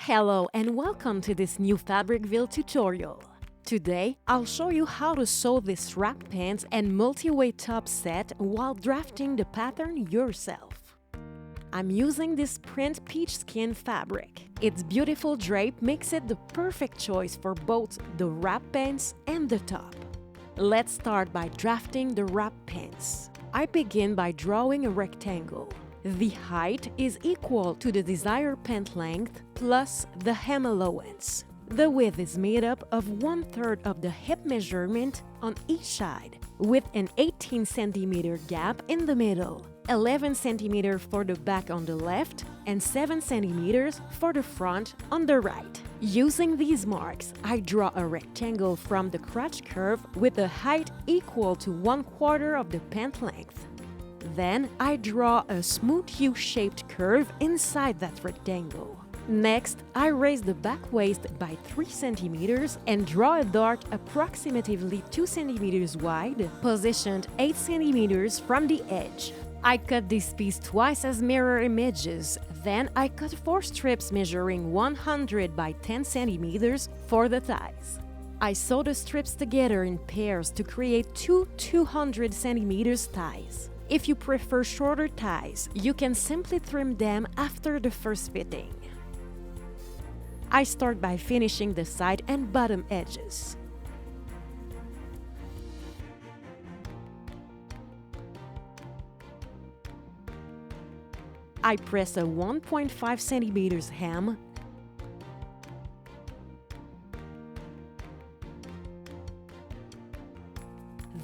Hello and welcome to this new Fabricville tutorial. Today, I'll show you how to sew this wrap pants and multi-way top set while drafting the pattern yourself. I'm using this print peach skin fabric. Its beautiful drape makes it the perfect choice for both the wrap pants and the top. Let's start by drafting the wrap pants. I begin by drawing a rectangle. The height is equal to the desired pant length plus the hem allowance. The width is made up of 1/3 of the hip measurement on each side, with an 18 cm gap in the middle, 11 cm for the back on the left, and 7 cm for the front on the right. Using these marks, I draw a rectangle from the crotch curve with a height equal to 1/4 of the pant length. Then I draw a smooth U-shaped curve inside that rectangle. Next, I raise the back waist by 3 cm and draw a dart approximately 2 cm wide, positioned 8 cm from the edge. I cut this piece twice as mirror images. Then I cut 4 strips measuring 100 by 10 cm for the thighs. I sew the strips together in pairs to create two 200 cm thighs. If you prefer shorter thighs, you can simply trim them after the first fitting. I start by finishing the side and bottom edges. I press a 1.5 cm hem,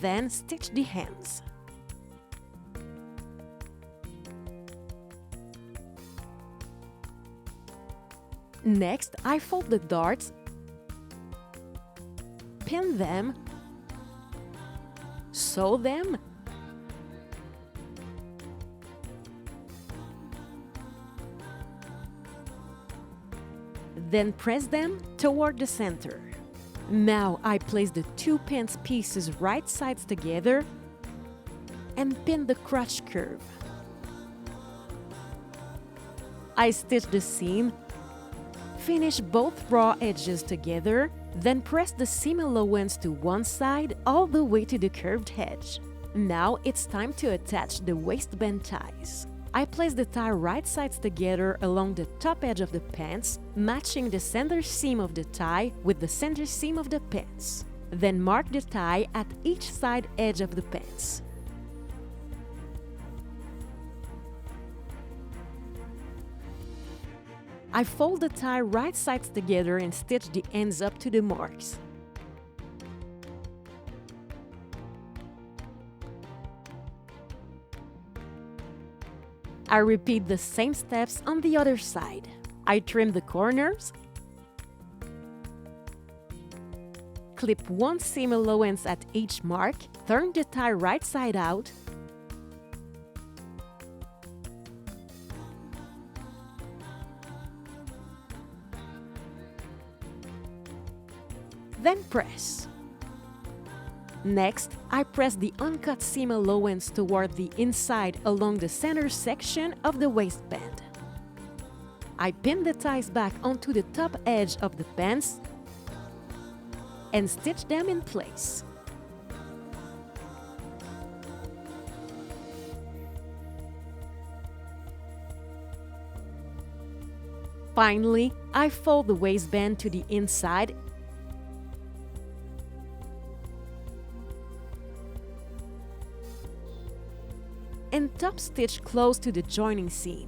then stitch the hems. Next, I fold the darts, pin them, sew them, then press them toward the center. Now I place the two pants pieces right sides together and pin the crotch curve. I stitch the seam, finish both raw edges together, then press the seam allowance to one side all the way to the curved edge. Now it's time to attach the waistband ties. I place the tie right sides together along the top edge of the pants, matching the center seam of the tie with the center seam of the pants. Then mark the tie at each side edge of the pants. I fold the tie right sides together and stitch the ends up to the marks. I repeat the same steps on the other side. I trim the corners, clip one seam allowance at each mark, turn the tie right side out, then press. Next, I press the uncut seam allowance toward the inside along the center section of the waistband. I pin the ties back onto the top edge of the pants and stitch them in place. Finally, I fold the waistband to the inside and top stitch close to the joining seam.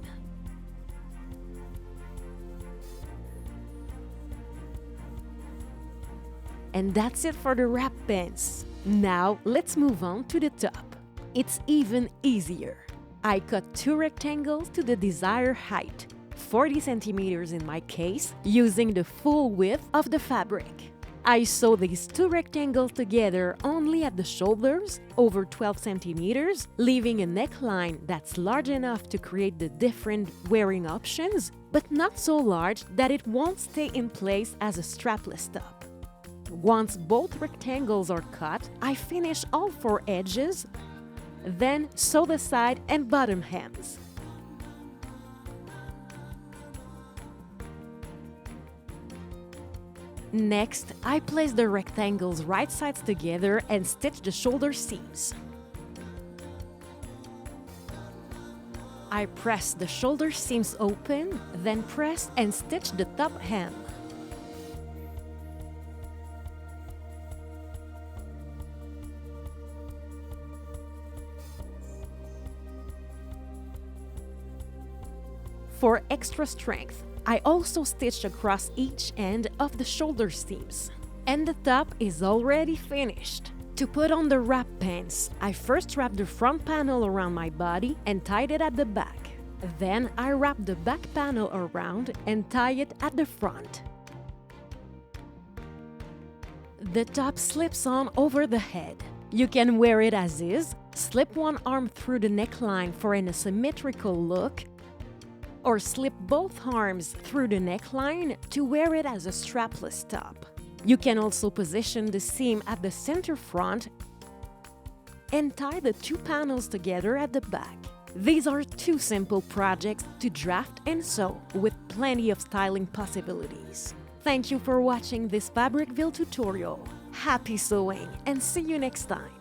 And that's it for the wrap pants. Now let's move on to the top. It's even easier. I cut 2 rectangles to the desired height, 40 cm in my case, using the full width of the fabric. I sew these 2 rectangles together only at the shoulders, over 12 cm, leaving a neckline that's large enough to create the different wearing options, but not so large that it won't stay in place as a strapless top. Once both rectangles are cut, I finish all 4 edges, then sew the side and bottom hems. Next, I place the rectangle's right sides together and stitch the shoulder seams. I press the shoulder seams open, then press and stitch the top hem. For extra strength, I also stitched across each end of the shoulder seams. And the top is already finished. To put on the wrap pants, I first wrapped the front panel around my body and tied it at the back. Then I wrapped the back panel around and tie it at the front. The top slips on over the head. You can wear it as is, slip one arm through the neckline for an asymmetrical look, or slip both arms through the neckline to wear it as a strapless top. You can also position the seam at the center front and tie the two panels together at the back. These are two simple projects to draft and sew with plenty of styling possibilities. Thank you for watching this Fabricville tutorial. Happy sewing and see you next time!